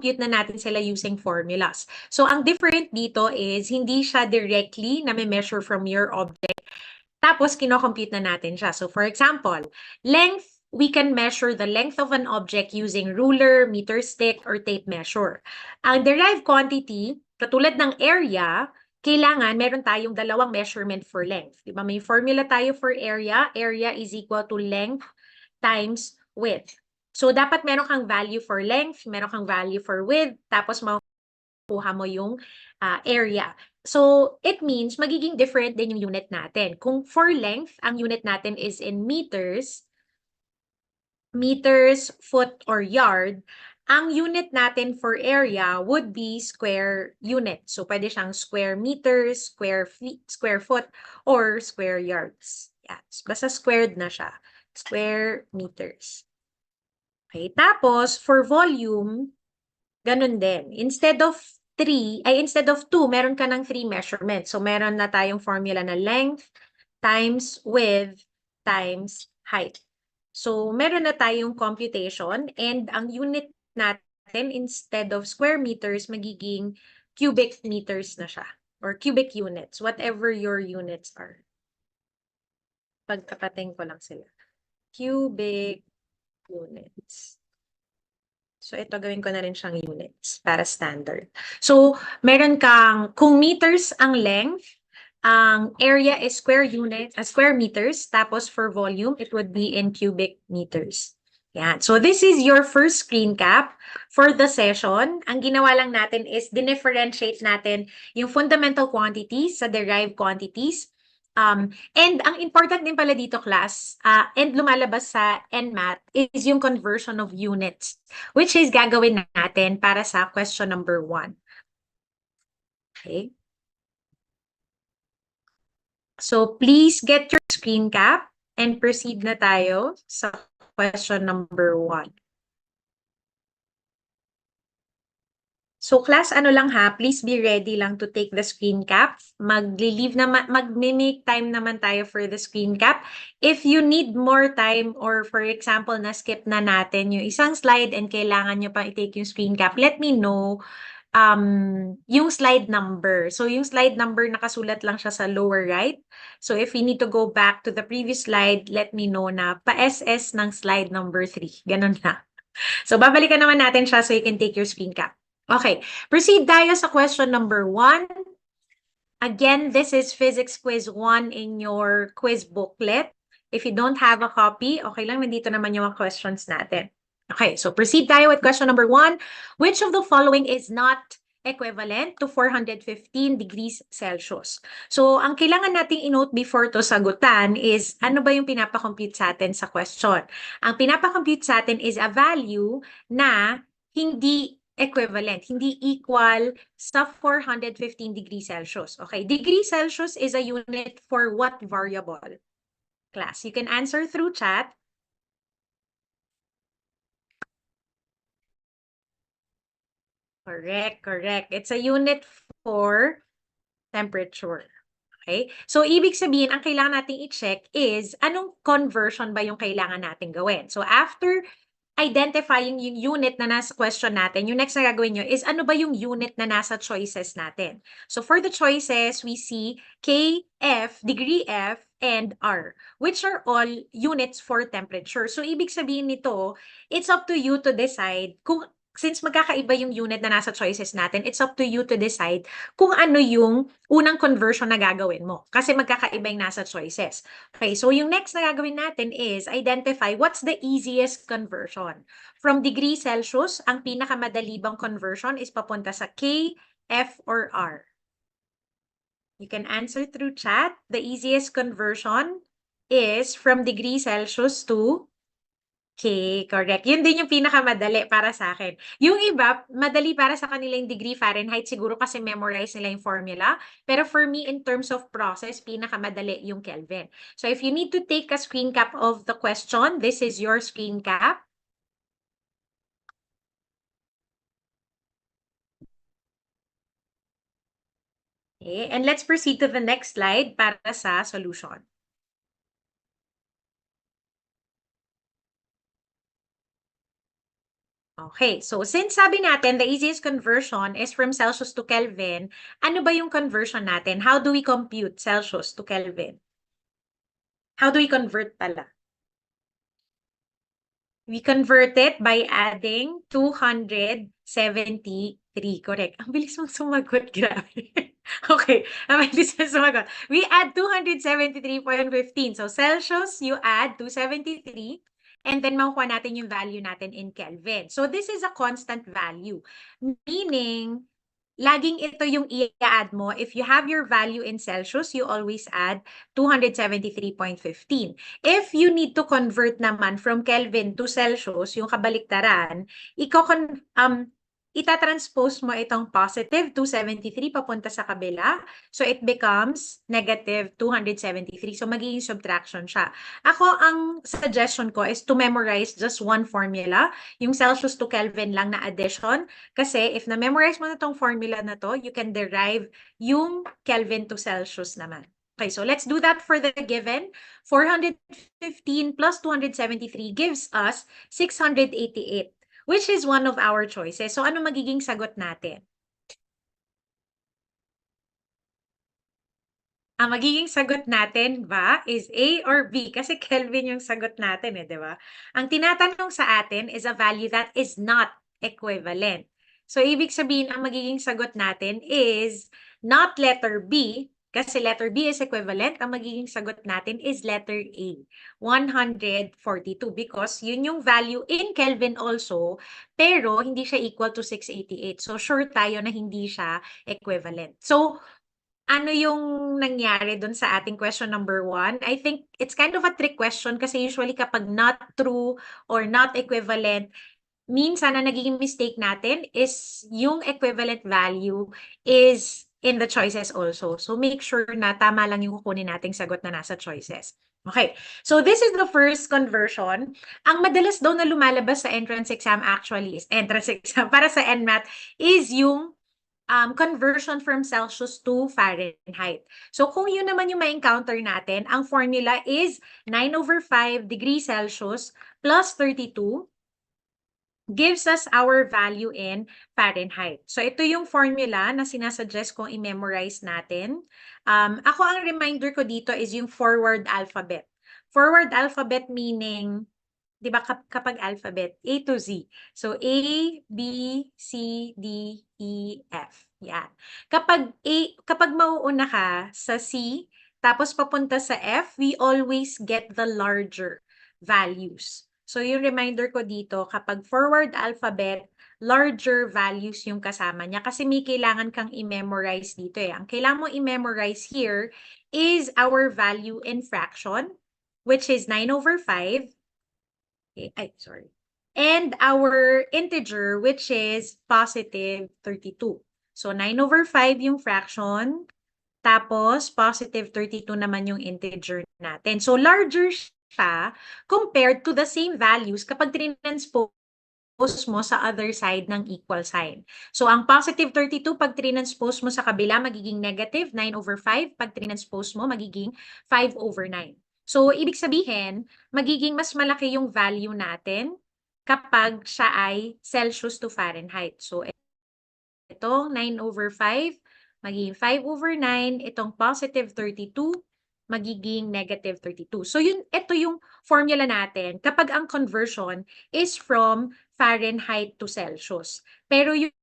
na natin sila using formulas. So, ang different dito is hindi siya directly na may measure from your object. Tapos, kinocompute na natin siya. So, for example, length, we can measure the length of an object using ruler, meter stick, or tape measure. Ang derived quantity, katulad ng area, kailangan meron tayong dalawang measurement for length. Diba? May formula tayo for area. Area is equal to length times width. So, dapat meron kang value for length, meron kang value for width, tapos makuha mo yung area. So, it means magiging different din yung unit natin. Kung for length, ang unit natin is in meters, foot, or yard, ang unit natin for area would be square unit. So, pwede siyang square meters, square feet, square foot, or square yards. Yan. Basta squared na siya. Square meters. Okay. Tapos, for volume, ganun din. Instead of 2, meron ka ng 3 measurements. So, meron na tayong formula na length times width times height. So, meron na tayong computation and ang unit natin, instead of square meters, magiging cubic meters na siya or cubic units, whatever your units are. Pagtapating ko lang sila. Cubic units. So, ito gawin ko na rin siyang units para standard. So, meron kang, kung meters ang length, ang area is square meters, tapos for volume, it would be in cubic meters. Yan. So, this is your first screen cap for the session. Ang ginawa lang natin is differentiate natin yung fundamental quantities sa derived quantities. And ang important din pala dito, class, and lumalabas sa NMAT is yung conversion of units, which is gagawin natin para sa question number 1. Okay. So, please get your screen cap and proceed na tayo sa question number 1. So, class, ano lang ha, please be ready lang to take the screen cap. Mag-make time naman tayo for the screen cap. If you need more time or for example, na-skip na natin yung isang slide and kailangan nyo pang i-take yung screen cap, let me know yung slide number. So, yung slide number, nakasulat lang siya sa lower right. So, if you need to go back to the previous slide, let me know na pa-SS ng slide number 3. Ganun na. So, babalikan naman natin siya so you can take your screen cap. Okay, proceed tayo sa question number 1. Again, this is Physics Quiz 1 in your quiz booklet. If you don't have a copy, okay lang, nandito naman yung mga questions natin. Okay, so proceed tayo with question number 1. Which of the following is not equivalent to 415 degrees Celsius? So, ang kailangan nating i-note before to sagutan is ano ba yung pinapakompute sa atin sa question? Ang pinapakompute sa atin is a value na hindi equivalent, hindi equal sa 415 degrees Celsius. Okay, degree Celsius is a unit for what variable? Class, you can answer through chat. Correct. It's a unit for temperature. Okay? So, ibig sabihin, ang kailangan nating i-check is anong conversion ba yung kailangan nating gawin? So, after identifying yung unit na nasa question natin, yung next na gagawin nyo is ano ba yung unit na nasa choices natin. So, for the choices, we see K, F, degree F, and R, which are all units for temperature. So, ibig sabihin nito, it's up to you to decide kung since magkakaiba yung unit na nasa choices natin, it's up to you to decide kung ano yung unang conversion na gagawin mo. Kasi magkakaiba yung nasa choices. Okay, so yung next na gagawin natin is identify what's the easiest conversion. From degree Celsius, ang pinakamadali bang conversion is papunta sa K, F, or R. You can answer through chat. The easiest conversion is from degree Celsius to Okay, correct. Yun din yung pinakamadali para sa akin. Yung iba, madali para sa kanila yung degree Fahrenheit, siguro kasi memorize nila yung formula. Pero for me, in terms of process, pinakamadali yung Kelvin. So if you need to take a screen cap of the question, this is your screen cap. Okay, and let's proceed to the next slide para sa solution. Okay, so since sabi natin the easiest conversion is from Celsius to Kelvin, ano ba yung conversion natin? How do we compute Celsius to Kelvin? How do we convert pala? We convert it by adding 273. Correct. Ang bilis mong sumagot, grabe. Okay, ang bilis mong sumagot. We add 273.15. So Celsius, you add 273. And then makukuha natin yung value natin in Kelvin. So this is a constant value. Meaning, laging ito yung i-add mo. If you have your value in Celsius, you always add 273.15. If you need to convert naman from Kelvin to Celsius, yung kabaliktaran, itatranspose mo itong positive 273 papunta sa kabila. So it becomes negative 273. So magiging subtraction siya. Ako, ang suggestion ko is to memorize just one formula, yung Celsius to Kelvin lang na addition. Kasi if na-memorize mo na tong formula na to, you can derive yung Kelvin to Celsius naman. Okay, so let's do that for the given. 415 plus 273 gives us 688, which is one of our choices. So ano magiging sagot natin? Ang magiging sagot natin ba is A or B? Kasi Kelvin yung sagot natin di ba? Ang tinatanong sa atin is a value that is not equivalent. So, ibig sabihin, ang magiging sagot natin is not letter B, kasi letter B is equivalent. Ang magiging sagot natin is letter A, 142, because yun yung value in Kelvin also, pero hindi siya equal to 688. So, sure tayo na hindi siya equivalent. So, ano yung nangyari dun sa ating question number 1? I think it's kind of a trick question kasi usually kapag not true or not equivalent, minsan na nagiging mistake natin is yung equivalent value is in the choices also. So make sure na tama lang yung kukunin nating sagot na nasa choices. Okay, so this is the first conversion. Ang madalas daw na lumalabas sa entrance exam actually is entrance exam para sa NMAT is yung conversion from Celsius to Fahrenheit. So kung yun naman yung ma-encounter natin, ang formula is 9/5 degrees Celsius plus 32 gives us our value in Fahrenheit. So ito yung formula na sinasuggest kong i-memorize natin. Ako ang reminder ko dito is yung forward alphabet. Forward alphabet meaning, di ba kapag alphabet, A to Z. So A, B, C, D, E, F. Yan. Kapag mauuna ka sa C, tapos papunta sa F, we always get the larger values. So yung reminder ko dito, kapag forward alphabet, larger values yung kasama niya kasi may kailangan kang i-memorize dito eh. Ang kailangan mo i-memorize here is our value in fraction, which is 9/5. Okay, sorry. And our integer, which is positive 32. So 9/5 yung fraction, tapos positive 32 naman yung integer natin. So larger siya compared to the same values kapag transpose mo sa other side ng equal sign. So ang positive 32, pag transpose mo sa kabila, magiging negative 9/5. Pag transpose mo, magiging 5/9. So ibig sabihin, magiging mas malaki yung value natin kapag siya ay Celsius to Fahrenheit. So ito, 9/5, magiging 5/9. Itong positive 32, magiging negative 32. So ito yung formula natin kapag ang conversion is from Fahrenheit to Celsius. Pero yung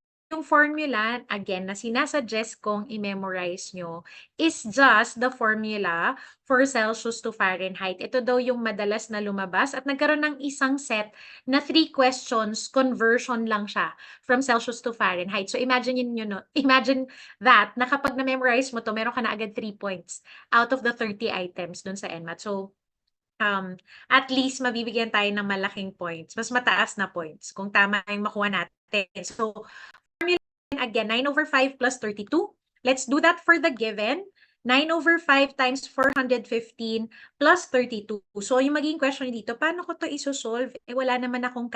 formula, again, na sinasuggest kong i-memorize nyo is just the formula for Celsius to Fahrenheit. Ito daw yung madalas na lumabas at nagkaroon ng isang set na 3 questions, conversion lang siya from Celsius to Fahrenheit. So imagine that na kapag na-memorize mo to, meron ka na agad 3 points out of the 30 items dun sa NMAT. So at least mabibigyan tayo ng malaking points, mas mataas na points kung tama yung makuha natin. So again, 9/5 plus 32. Let's do that for the given. 9/5 times 415 plus 32. So, yung magiging question dito, paano ko to isosolve? Wala naman akong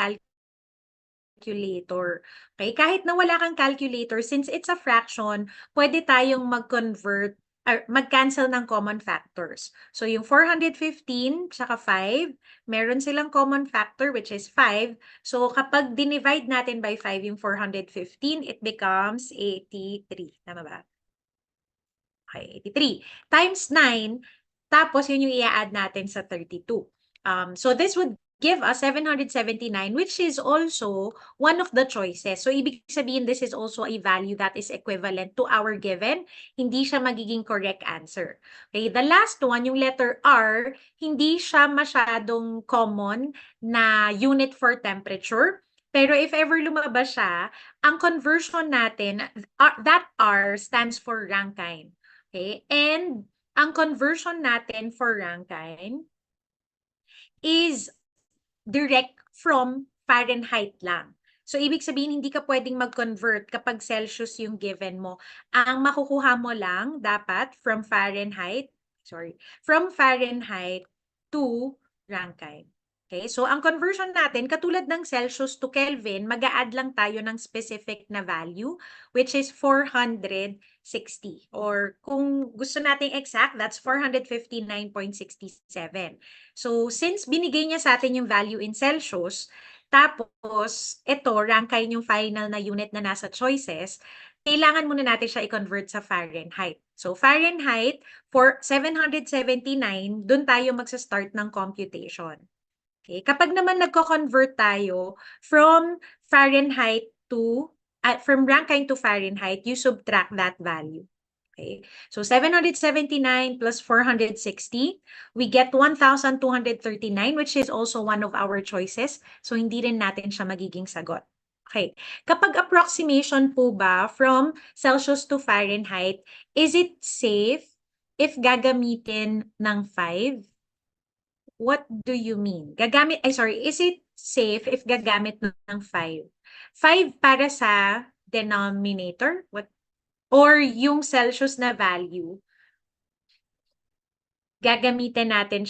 calculator. Okay? Kahit na wala kang calculator, since it's a fraction, pwede tayong mag-convert mag-cancel ng common factors. So yung 415 tsaka 5, meron silang common factor which is 5. So kapag dinivide natin by 5 yung 415, it becomes 83. Tama ba? Okay, 83 times 9, tapos yun yung i-add natin sa 32. So this would give us 779, which is also one of the choices. So ibig sabihin, this is also a value that is equivalent to our given. Hindi siya magiging correct answer. Okay, the last one, yung letter R, hindi siya masyadong common na unit for temperature. Pero if ever lumabas siya, ang conversion natin, that R stands for Rankine. Okay? And ang conversion natin for Rankine is direct from Fahrenheit lang. So, ibig sabihin, hindi ka pwedeng mag-convert kapag Celsius yung given mo. Ang makukuha mo lang dapat from Fahrenheit to Rankine. Okay, so ang conversion natin, katulad ng Celsius to Kelvin, mag-a-add lang tayo ng specific na value, which is 460. Or kung gusto nating exact, that's 459.67. So, since binigay niya sa atin yung value in Celsius, tapos ito, Rankine yung final na unit na nasa choices, kailangan muna natin siya i-convert sa Fahrenheit. So, Fahrenheit, for 779, dun tayo magsa-start ng computation. Okay? Kapag naman nagko-convert tayo from Fahrenheit from Rankine to Fahrenheit, you subtract that value. Okay? So 779 plus 460, we get 1,239, which is also one of our choices. So hindi rin natin siya magiging sagot. Okay. Kapag approximation po ba from Celsius to Fahrenheit, is it safe if gagamitin ng 5? What do you mean? Is it safe if gagamit ng 5? 5 para sa denominator? Or yung Celsius na value, gagawin natin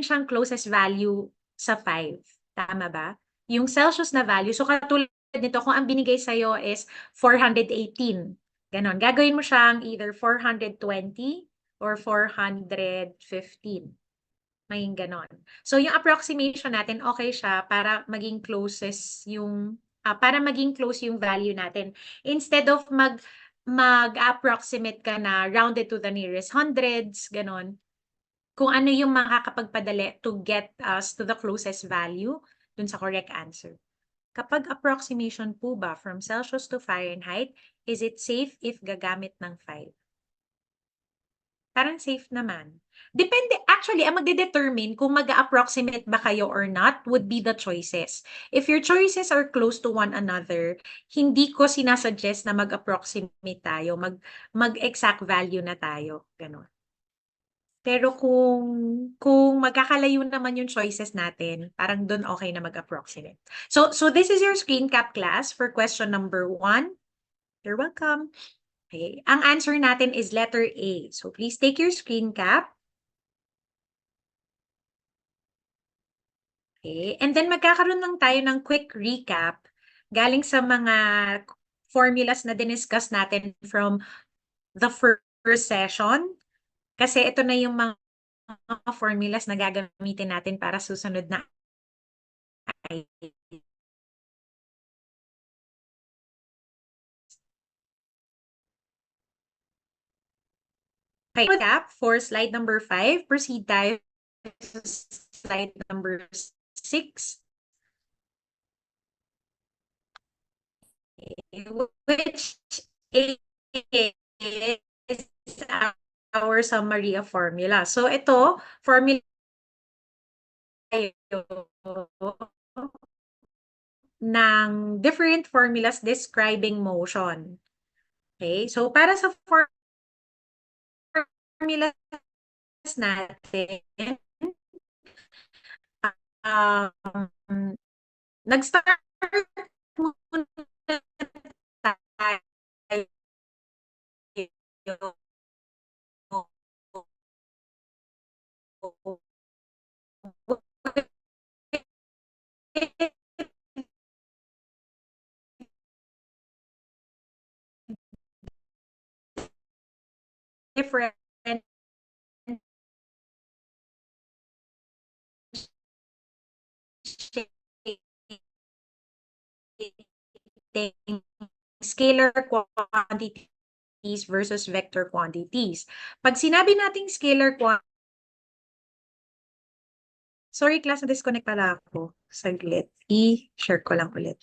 siyang closest value sa 5. Tama ba? Yung Celsius na value, so katulad nito, kung ang binigay sa'yo is 418, ganon. Gagawin mo siyang either 420 or 415. May ganon. So, yung approximation natin, okay siya para maging para maging close yung value natin. Instead of mag-approximate ka na rounded to the nearest hundreds, ganon. Kung ano yung makakapagpadali to get us to the closest value dun sa correct answer. Kapag approximation po ba from Celsius to Fahrenheit, is it safe if gagamit ng 5? Parang safe naman. Depende, actually, ang magde-determine kung mag-approximate ba kayo or not would be the choices. If your choices are close to one another, hindi ko sinasuggest na mag-approximate tayo, mag-exact value na tayo. Ganon. Pero kung magkakalayo naman yung choices natin, parang doon okay na mag-approximate. So this is your screen cap class for question number 1. You're welcome. Okay. Ang answer natin is letter A. So please take your screen cap. Okay. And then magkakaroon lang tayo ng quick recap galing sa mga formulas na diniscuss natin from the first session. Kasi ito na yung mga formulas na gagamitin natin para susunod na okay, recap for slide number 5. Proceed tayo to slide number 6. Which is our summary of formula. So ito, formula ng different formulas describing motion. Okay? So para sa formulas natin, nag-start muna tayo different scalar quantities versus vector quantities. Pag sinabi nating scalar quantities, sorry class, na-disconnect pala ako. Saglit. I-share ko lang ulit.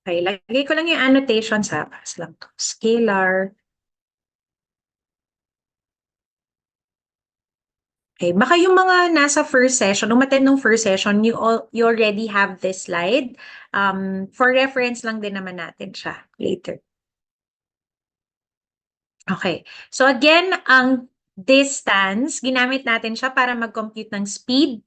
Okay, lagay ko lang yung annotations ha. Pass lang to. Scalar. Okay, baka yung mga nasa first session, umattend nung first session, you already have this slide. For reference lang din naman natin siya later. Okay, so again, ang distance, ginamit natin siya para mag-compute ng speed.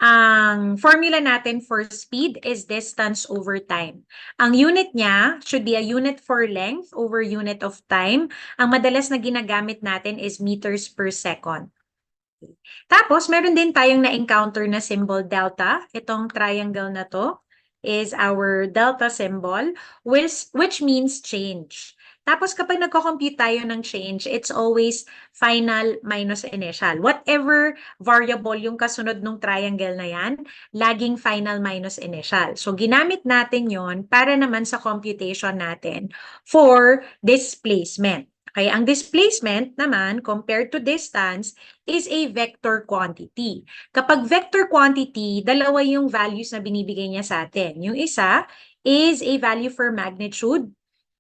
Ang formula natin for speed is distance over time. Ang unit niya should be a unit for length over unit of time. Ang madalas na ginagamit natin is meters per second. Tapos, meron din tayong na-encounter na symbol delta. Itong triangle na to is our delta symbol, which means change. Tapos, kapag nagko-compute tayo ng change, it's always final minus initial. Whatever variable yung kasunod ng triangle na yan, laging final minus initial. So, ginamit natin yon para naman sa computation natin for displacement. Okay, ang displacement naman compared to distance is a vector quantity. Kapag vector quantity, dalawa yung values na binibigay niya sa atin. Yung isa is a value for magnitude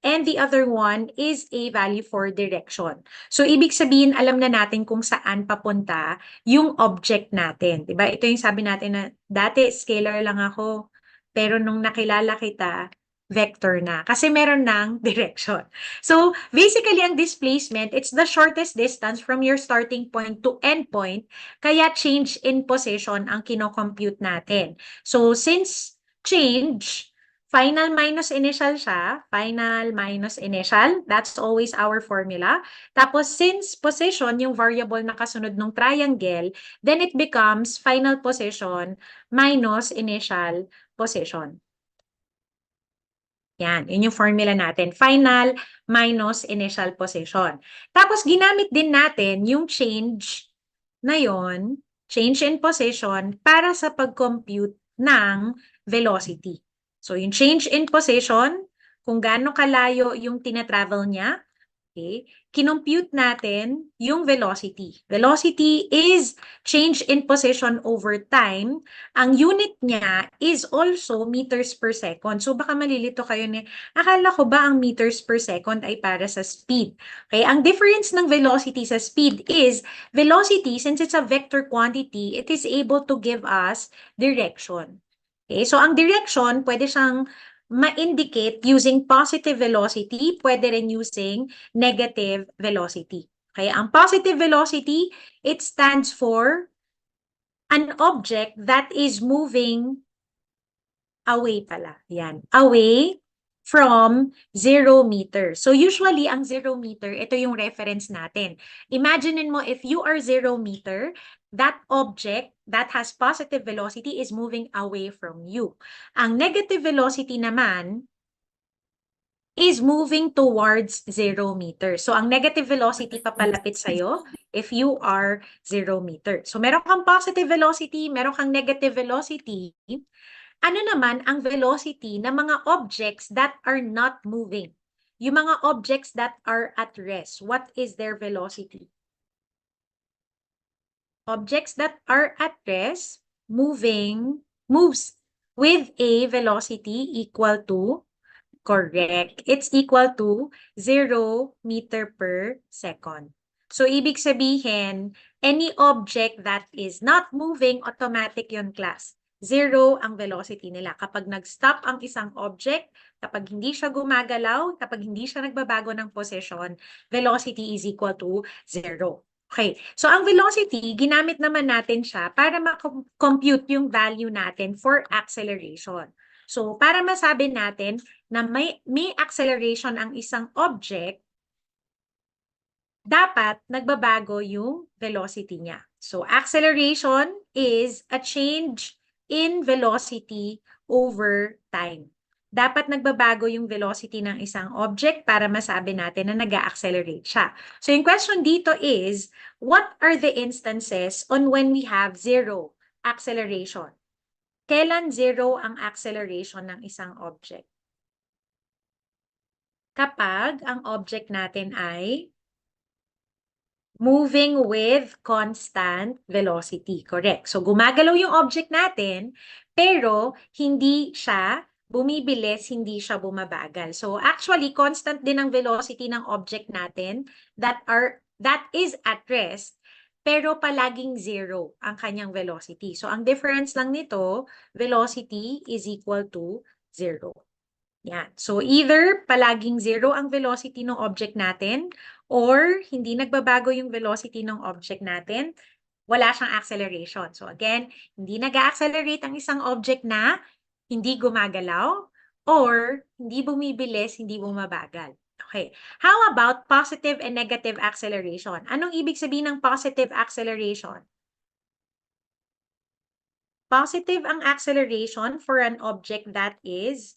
and the other one is a value for direction. So, ibig sabihin, alam na natin kung saan papunta yung object natin. Diba? Ito yung sabi natin na dati scalar lang ako, pero nung nakilala kita, vector na. Kasi meron ng direction. So, basically, ang displacement, it's the shortest distance from your starting point to end point, kaya change in position ang kino-compute natin. So, since change, final minus initial siya, final minus initial, that's always our formula. Tapos, since position, yung variable na kasunod ng triangle, then it becomes final position minus initial position. Yan, yun yung formula natin. Final minus initial position. Tapos, ginamit din natin yung change na yon, change in position, para sa pag-compute ng velocity. So, yung change in position, kung gaano kalayo yung tinatravel niya, okay, kinompute natin yung velocity. Velocity is change in position over time. Ang unit niya is also meters per second. So baka malilito kayo ni, akala ko ba ang meters per second ay para sa speed? Okay, ang difference ng velocity sa speed is velocity, since it's a vector quantity, it is able to give us direction. Okay, so ang direction, pwede siyang ma-indicate using positive velocity, pwede rin using negative velocity. Okay, ang positive velocity, it stands for an object that is moving away pala. Yan, away from 0 meter. So usually, ang 0 meter, ito yung reference natin. Imagine mo, if you are 0 meter, that object that has positive velocity is moving away from you. Ang negative velocity naman is moving towards 0 meter. So, ang negative velocity papalapit sa'yo if you are 0 meter. So, meron kang positive velocity, meron kang negative velocity. Ano naman ang velocity ng mga objects that are not moving? Yung mga objects that are at rest, what is their velocity? Objects that are at rest, moves with a velocity equal to, correct, it's equal to 0 meter per second. So, ibig sabihin, any object that is not moving, automatic yun, class. 0 ang velocity nila. Kapag nag-stop ang isang object, kapag hindi siya gumagalaw, kapag hindi siya nagbabago ng position, velocity is equal to 0. Okay, so ang velocity, ginamit naman natin siya para ma-compute yung value natin for acceleration. So, para masabi natin na may acceleration ang isang object, dapat nagbabago yung velocity niya. So, acceleration is a change in velocity over time. Dapat nagbabago yung velocity ng isang object para masabi natin na nag-accelerate siya. So, yung question dito is, what are the instances on when we have zero acceleration? Kailan zero ang acceleration ng isang object? Kapag ang object natin ay moving with constant velocity. Correct. So, gumagalaw yung object natin, pero hindi siya bumibilis, hindi siya bumabagal. So, actually, constant din ang velocity ng object natin that is at rest, pero palaging zero ang kanyang velocity. So, ang difference lang nito, velocity is equal to zero. Yan. So, either palaging zero ang velocity ng object natin or hindi nagbabago yung velocity ng object natin, wala siyang acceleration. So, again, hindi nag-accelerate ang isang object na hindi gumagalaw or hindi bumibilis, hindi bumabagal. Okay. How about positive and negative acceleration? Anong ibig sabihin ng positive acceleration? Positive ang acceleration for an object that is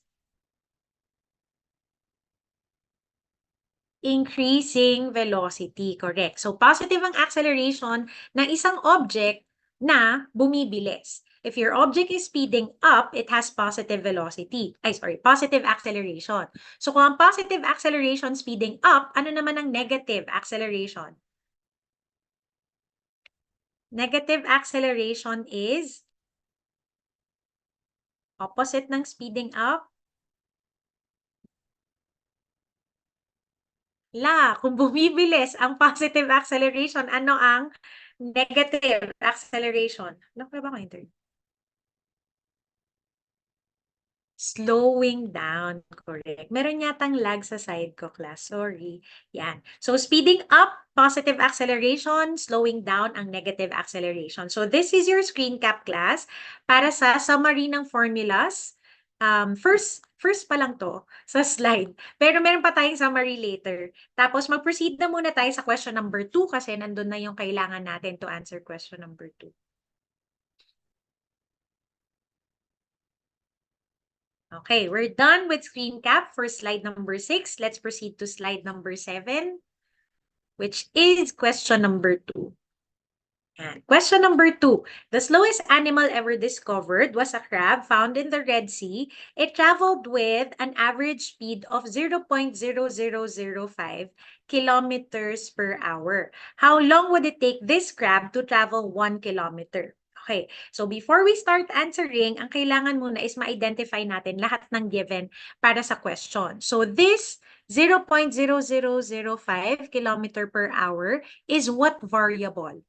increasing velocity. Correct. So, positive ang acceleration ng isang object na bumibilis. If your object is speeding up, it has positive velocity. Positive acceleration. So, kung ang positive acceleration speeding up, ano naman ang negative acceleration? Negative acceleration is opposite ng speeding up. Kung bumibilis ang positive acceleration, ano ang negative acceleration? Lock na ba ko interview? Slowing down, correct. Meron yatang lag sa side ko, class. Sorry. Yan. So, speeding up, positive acceleration. Slowing down, ang negative acceleration. So, this is your screen cap, class. Para sa summary ng formulas. First pa lang to sa slide. Pero meron pa tayong summary later. Tapos, mag-proceed na muna tayo sa question number 2 kasi nandun na yung kailangan natin to answer question number 2. Okay, we're done with screen cap for slide number 6. Let's proceed to slide number 7, which is question number 2. And question number 2. The slowest animal ever discovered was a crab found in the Red Sea. It traveled with an average speed of 0.0005 kilometers per hour. How long would it take this crab to travel 1 kilometer? Okay, so before we start answering, ang kailangan muna is ma-identify natin lahat ng given para sa question. So this 0.0005 kilometer per hour is what variable?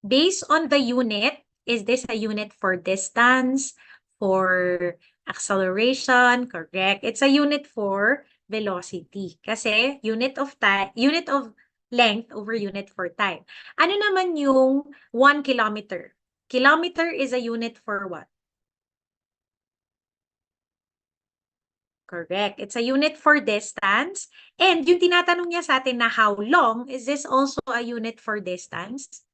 Based on the unit, is this a unit for distance, for acceleration? Correct. It's a unit for velocity. Kasi unit of length over unit for time. Ano naman yung 1 kilometer? Kilometer is a unit for what? Correct. It's a unit for distance. And yung tinatanong niya sa atin na how long, is this also a unit for distance?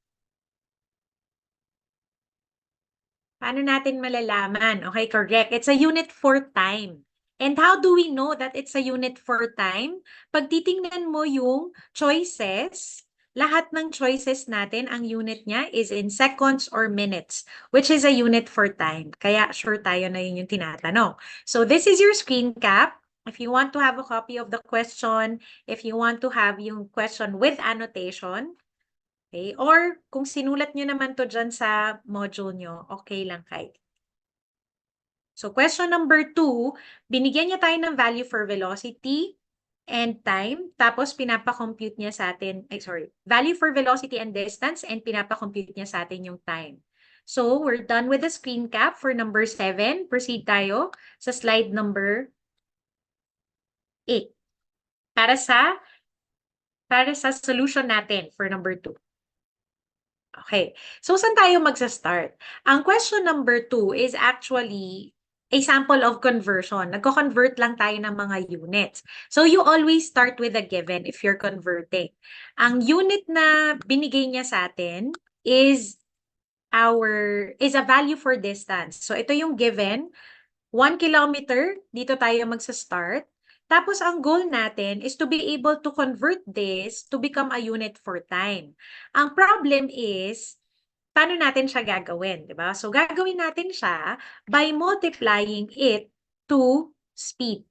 Paano natin malalaman? Okay, correct. It's a unit for time. And how do we know that it's a unit for time? Pag titingnan mo yung choices, lahat ng choices natin, ang unit niya is in seconds or minutes, which is a unit for time. Kaya sure tayo na yun yung tinatanong. So this is your screen cap. If you want to have a copy of the question, if you want to have yung question with annotation, okay? Or kung sinulat nyo naman to dyan sa module nyo, okay lang kahit. So question number 2, binigyan niya tayo ng value for velocity and time. Tapos pinapa-compute niya sa atin, value for velocity and distance and pinapa-compute niya sa atin yung time. So we're done with the screen cap for number 7. Proceed tayo sa slide number 8. Para sa solution natin for number 2. Okay. So, saan tayo magsa-start? Ang question number 2 is actually sample of conversion. Nagko-convert lang tayo ng mga units. So you always start with a given if you're converting. Ang unit na binigay niya sa atin is a value for distance. So ito yung given, 1 kilometer, dito tayo magsa-start. Tapos ang goal natin is to be able to convert this to become a unit for time. Ang problem is, paano natin siya gagawin, di ba? So gagawin natin siya by multiplying it to speed.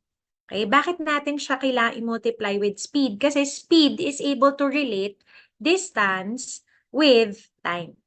Okay, bakit natin siya kailangan i-multiply with speed? Kasi speed is able to relate distance with time.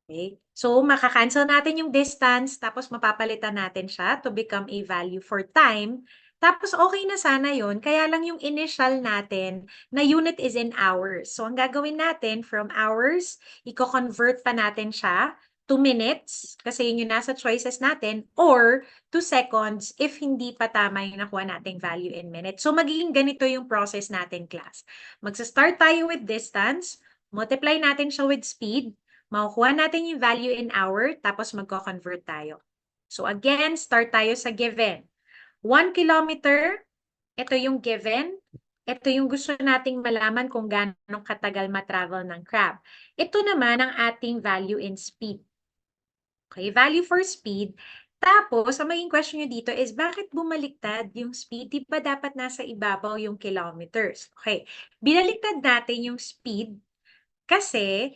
Okay? So, makakancel natin yung distance, tapos mapapalitan natin siya to become a value for time. Tapos, okay na sana yun. Kaya lang yung initial natin na unit is in hours. So, ang gagawin natin from hours, i-convert pa natin siya to minutes, kasi yun yung nasa choices natin, or to seconds if hindi pa tama yung nakuha nating value in minutes. So, magiging ganito yung process natin, class. Magsa-start tayo with distance, multiply natin siya with speed, makukuha natin yung value in hour, tapos magko-convert tayo. So again, start tayo sa given. 1 kilometer, ito yung given. Ito yung gusto nating malaman kung gaano katagal ma-travel ng crab. Ito naman ang ating value in speed. Okay, value for speed. Tapos, ang maging question nyo dito is, bakit bumaliktad yung speed? Di ba dapat nasa ibabaw yung kilometers? Okay, binaliktad natin yung speed kasi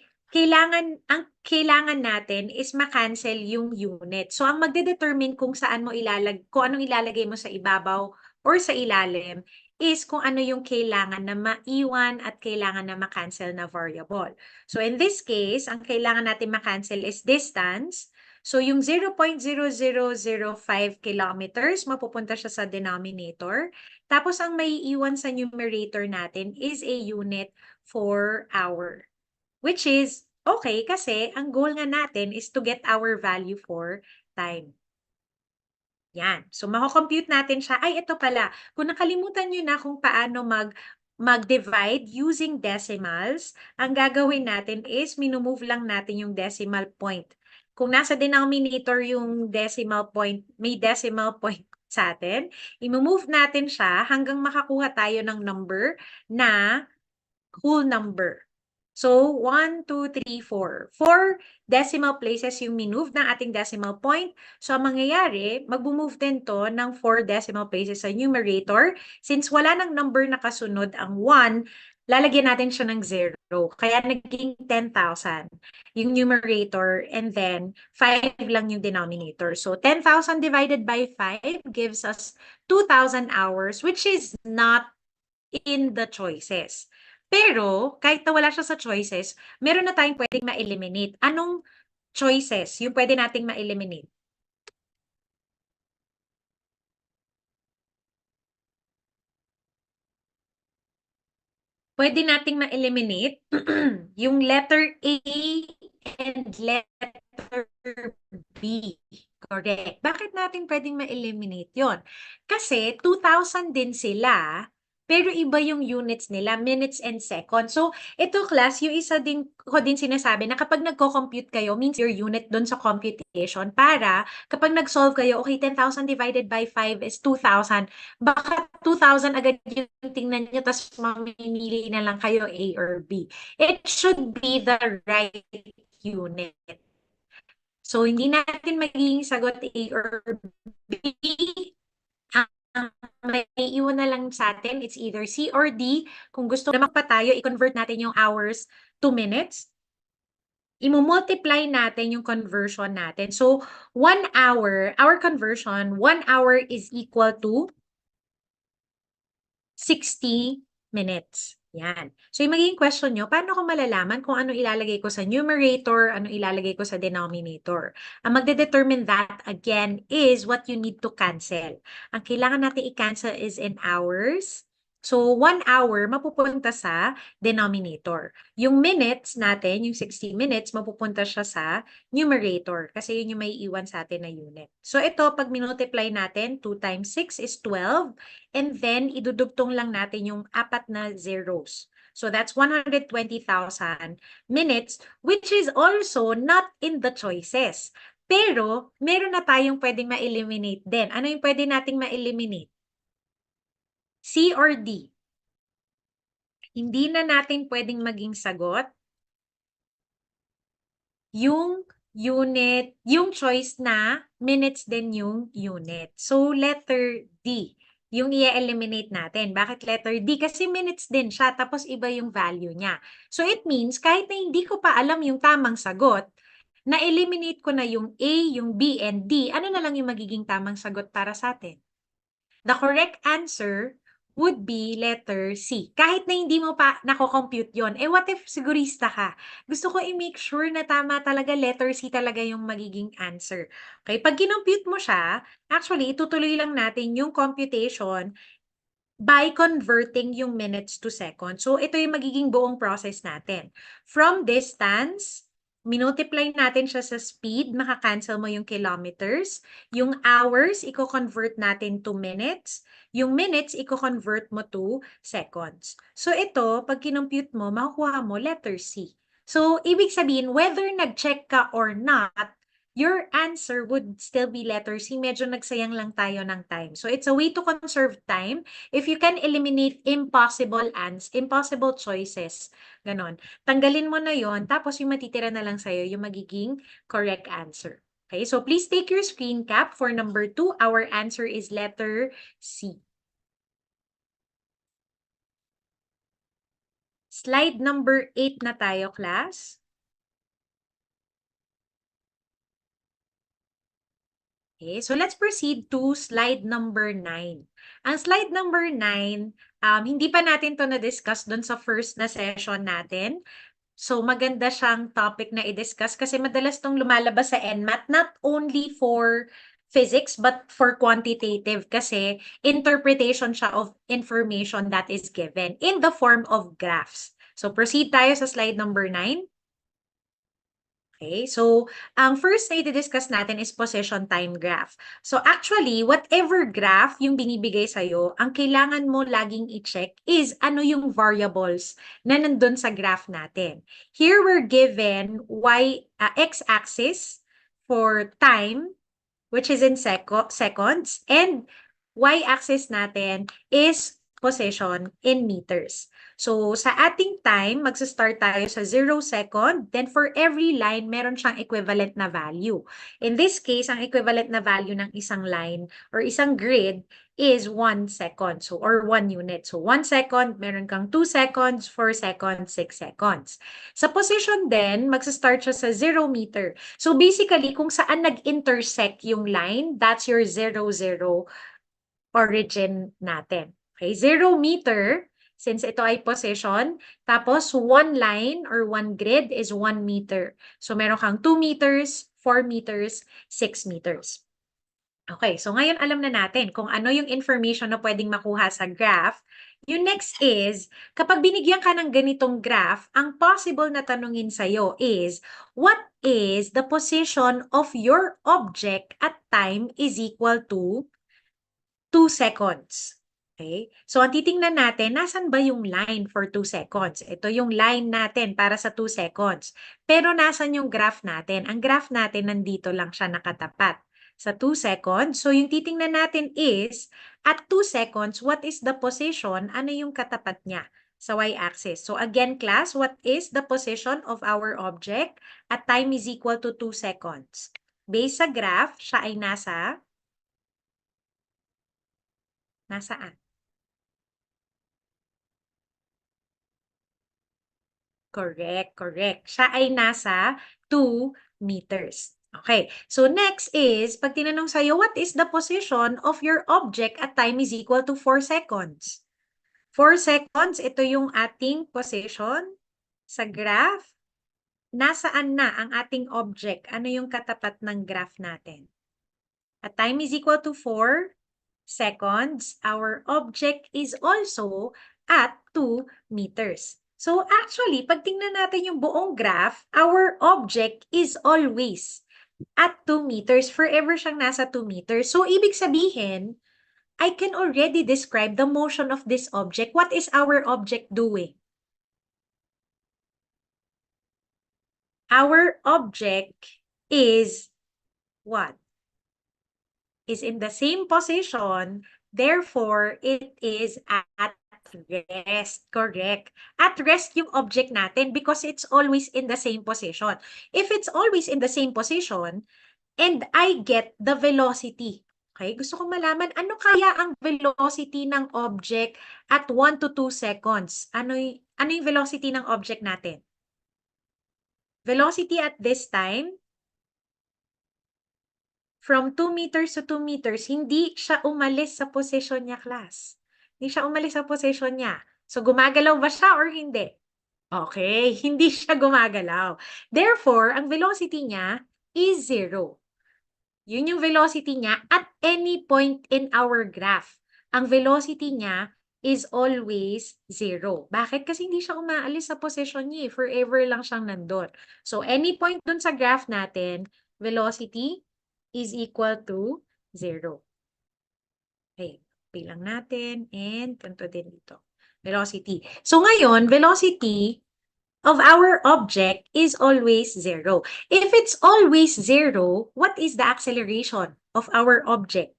ang kailangan natin is ma-cancel yung unit. So, ang magde-determine kung kung anong ilalagay mo sa ibabaw or sa ilalim is kung ano yung kailangan na maiwan at kailangan na ma-cancel na variable. So, in this case, ang kailangan natin ma-cancel is distance. So, yung 0.0005 kilometers, mapupunta siya sa denominator. Tapos, ang maiiwan sa numerator natin is a unit for hour. Which is okay kasi ang goal nga natin is to get our value for time. Yan. So, mako-compute natin siya. Ay, ito pala. Kung nakalimutan nyo na kung paano mag-divide using decimals, ang gagawin natin is minumove lang natin yung decimal point. Kung nasa denominator yung decimal point, may decimal point sa atin, i-move natin siya hanggang makakuha tayo ng number na whole number. So, 1, 2, 3, 4. 4 decimal places yung minove ng ating decimal point. So, ang mangyayari, mag-move din to ng 4 decimal places sa numerator. Since wala nang number na kasunod ang 1, lalagyan natin siya ng 0. Kaya naging 10,000 yung numerator and then 5 lang yung denominator. So, 10,000 divided by 5 gives us 2,000 hours, which is not in the choices. Pero, kahit na wala siya sa choices, meron na tayong pwedeng ma-eliminate. Anong choices yung pwede nating ma-eliminate? Pwede nating ma-eliminate yung letter A and letter B. Correct. Bakit natin pwedeng ma-eliminate yon? Kasi 2,000 din sila, pero iba yung units nila, minutes and seconds. So, ito class, yung isa din ko din sinasabi na kapag nagko-compute kayo, means your unit doon sa computation para kapag nag-solve kayo, okay, 10,000 divided by 5 is 2,000. Baka 2,000 agad yung tingnan nyo, tapos mamimili na lang kayo A or B. It should be the right unit. So, hindi natin magiging sagot A or B. Ang may iwan na lang sa atin, it's either C or D. Kung gusto naman pa tayo, i-convert natin yung hours to minutes. I-multiply natin yung conversion natin. So, 1 hour, our conversion, 1 hour is equal to 60 minutes. Yan. So, yung magiging question nyo, paano ko malalaman kung ano ilalagay ko sa numerator, ano ilalagay ko sa denominator? Ang magde-determine that, again, is what you need to cancel. Ang kailangan natin i-cancel is in hours. So, 1 hour, mapupunta sa denominator. Yung minutes natin, yung 60 minutes, mapupunta siya sa numerator. Kasi yun yung may iwan sa atin na unit. So, ito, pag minultiply natin, 2 times 6 is 12. And then, idudugtong lang natin yung 4 na zeros. So, that's 120,000 minutes, which is also not in the choices. Pero, meron na tayong pwedeng ma-eliminate din. Ano yung pwede nating ma-eliminate? C or D? Hindi na natin pwedeng maging sagot yung unit, yung choice na minutes din yung unit. So, letter D, yung i-eliminate natin. Bakit letter D? Kasi minutes din siya, tapos iba yung value niya. So, it means, kahit na hindi ko pa alam yung tamang sagot, na-eliminate ko na yung A, yung B, and D, ano na lang yung magiging tamang sagot para sa atin? The correct answer would be letter C. Kahit na hindi mo pa nako-compute yon. Eh, what if sigurista ka? Gusto ko i-make sure na tama talaga, letter C talaga yung magiging answer. Okay, pag kinompute mo siya, actually, itutuloy lang natin yung computation by converting yung minutes to seconds. So, ito yung magiging buong process natin. From distance, minultiply natin siya sa speed, makakancel mo yung kilometers. Yung hours, i-convert natin to minutes. Yung minutes, i-convert mo to seconds. So, ito, pag kinompute mo, makukuha mo letter C. So, ibig sabihin, whether nag-check ka or not, your answer would still be letter C. Medyo nagsayang lang tayo ng time. So, it's a way to conserve time if you can eliminate impossible choices. Ganon. Tanggalin mo na yon, tapos yung matitira na lang sa'yo yung magiging correct answer. Okay, so please take your screen cap for number 2. Our answer is letter C. Slide number 8 na tayo, class. Okay, so let's proceed to slide number 9. Ang slide number 9, hindi pa natin to na-discuss doon sa first na session natin. So maganda siyang topic na i-discuss kasi madalas tong lumalabas sa NMAT, not only for physics but for quantitative kasi interpretation siya of information that is given in the form of graphs. So proceed tayo sa slide number 9. Okay, so ang first na i-discuss natin is position time graph. So actually, whatever graph yung binibigay sa'yo, ang kailangan mo laging i-check is ano yung variables na nandun sa graph natin. Here we're given x-axis for time, which is in seconds, and y-axis natin is position in meters. So, sa ating time, magsa-start tayo sa 0 second. Then, for every line, meron siyang equivalent na value. In this case, ang equivalent na value ng isang line or isang grid is 1 second. So, or 1 unit. So, 1 second, meron kang 2 seconds, 4 seconds, 6 seconds. Sa position din, magsa-start siya sa 0 meter. So, basically, kung saan nag-intersect yung line, that's your 0, 0 origin natin. Okay, 0 meter, since ito ay position, tapos 1 line or 1 grid is 1 meter. So, meron kang 2 meters, 4 meters, 6 meters. Okay, so ngayon alam na natin kung ano yung information na pwedeng makuha sa graph. Yung next is, kapag binigyan ka ng ganitong graph, ang possible na tanungin sa'yo is, what is the position of your object at time is equal to 2 seconds. Okay? So, ang titingnan natin, nasan ba yung line for 2 seconds? Ito yung line natin para sa 2 seconds. Pero nasan yung graph natin? Ang graph natin, nandito lang siya nakatapat sa 2 seconds. So, yung titingnan natin is, at 2 seconds, what is the position? Ano yung katapat niya sa y-axis? So, again, class, what is the position of our object at time is equal to 2 seconds? Based sa graph, siya ay nasaan? Correct, correct. Siya ay nasa 2 meters. Okay, so next is, pag tinanong sa'yo, what is the position of your object at time is equal to 4 seconds? 4 seconds, ito yung ating position sa graph. Nasaan na ang ating object? Ano yung katapat ng graph natin? At time is equal to 4 seconds, our object is also at 2 meters. So actually, pag tingnan natin yung buong graph, our object is always at 2 meters. Forever siyang nasa 2 meters. So ibig sabihin, I can already describe the motion of this object. What is our object doing? Our object is what? Is in the same position, therefore, it is at rest. Correct. At rest yung object natin because it's always in the same position. If it's always in the same position, and I get the velocity. Okay, gusto kong malaman, ano kaya ang velocity ng object at 1 to 2 seconds? Ano yung velocity ng object natin? Velocity at this time, from 2 meters to 2 meters, hindi siya umalis sa position niya, class. Hindi siya umalis sa position niya. So, gumagalaw ba siya or hindi? Okay, hindi siya gumagalaw. Therefore, ang velocity niya is 0. Yun yung velocity niya at any point in our graph. Ang velocity niya is always 0. Bakit? Kasi hindi siya umaalis sa position niya. Forever lang siyang nandun. So, any point dun sa graph natin, velocity is equal to 0. Okay, bilang natin and ganito din dito. Velocity. So, ngayon, velocity of our object is always 0. If it's always 0, what is the acceleration of our object?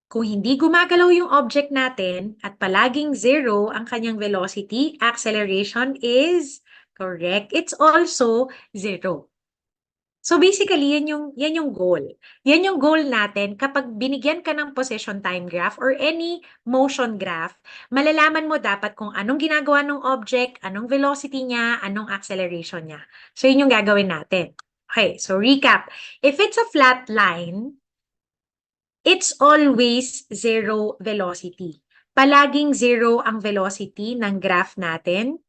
Kung hindi gumagalaw yung object natin at palaging 0 ang kanyang velocity, acceleration is correct. It's also 0. So basically, yan yung goal. Yan yung goal natin kapag binigyan ka ng position time graph or any motion graph, malalaman mo dapat kung anong ginagawa ng object, anong velocity niya, anong acceleration niya. So yun yung gagawin natin. Okay, so recap. If it's a flat line, it's always 0 velocity. Palaging 0 ang velocity ng graph natin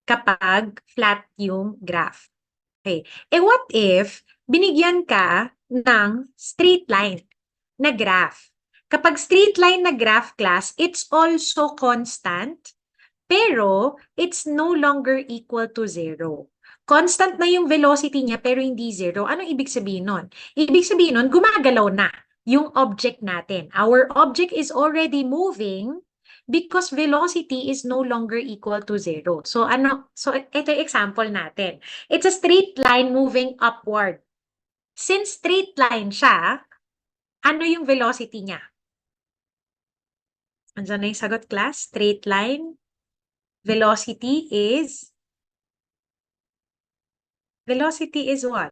kapag flat yung graph. Okay. What if binigyan ka ng straight line na graph? Kapag straight line na graph, class, it's also constant, pero it's no longer equal to 0. Constant na yung velocity niya, pero hindi 0. Anong ibig sabihin nun? Ibig sabihin nun, gumagalaw na yung object natin. Our object is already moving because velocity is no longer equal to 0. So ito yung example natin. It's a straight line moving upward. Since straight line siya, ano yung velocity niya? Andiyan na yung sagot, class. Straight line. Velocity is what?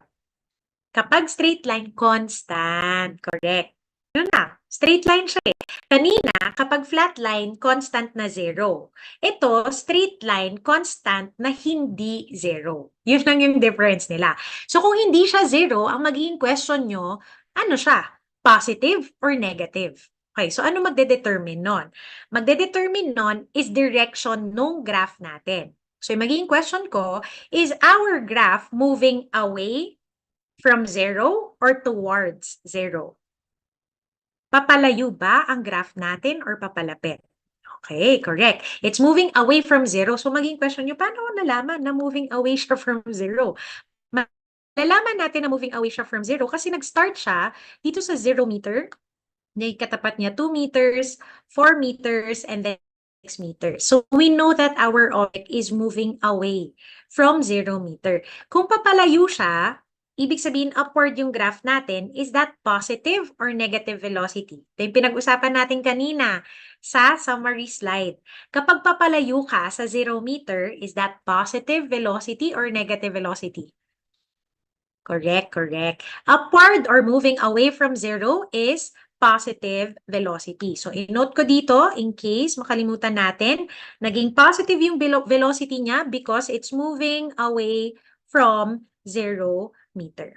Kapag straight line, constant. Correct. Yun na. Straight line siya eh. Kanina, kapag flat line, constant na 0. Ito, straight line, constant na hindi 0. Yun lang yung difference nila. So, kung hindi siya 0, ang magiging question nyo, ano siya? Positive or negative? Okay, so ano magde-determine nun? Magde-determine nun is direction nung graph natin. So, yung magiging question ko, is our graph moving away from 0 or towards 0? Papalayo ba ang graph natin or papalapit? Okay, correct. It's moving away from 0. So, maging question nyo, paano ko nalaman na moving away siya from 0? Malalaman natin na moving away siya from 0 kasi nag-start siya dito sa 0 meter. Katapat niya 2 meters, 4 meters, and then 6 meters. So, we know that our object is moving away from 0 meter. Kung papalayo siya, ibig sabihin upward yung graph natin, is that positive or negative velocity? Ito yung pinag-usapan natin kanina sa summary slide. Kapag papalayo ka sa 0 meter, is that positive velocity or negative velocity? Correct, correct. Upward or moving away from 0 is positive velocity. So, i-note ko dito, in case makalimutan natin, naging positive yung velocity niya because it's moving away from 0 meter.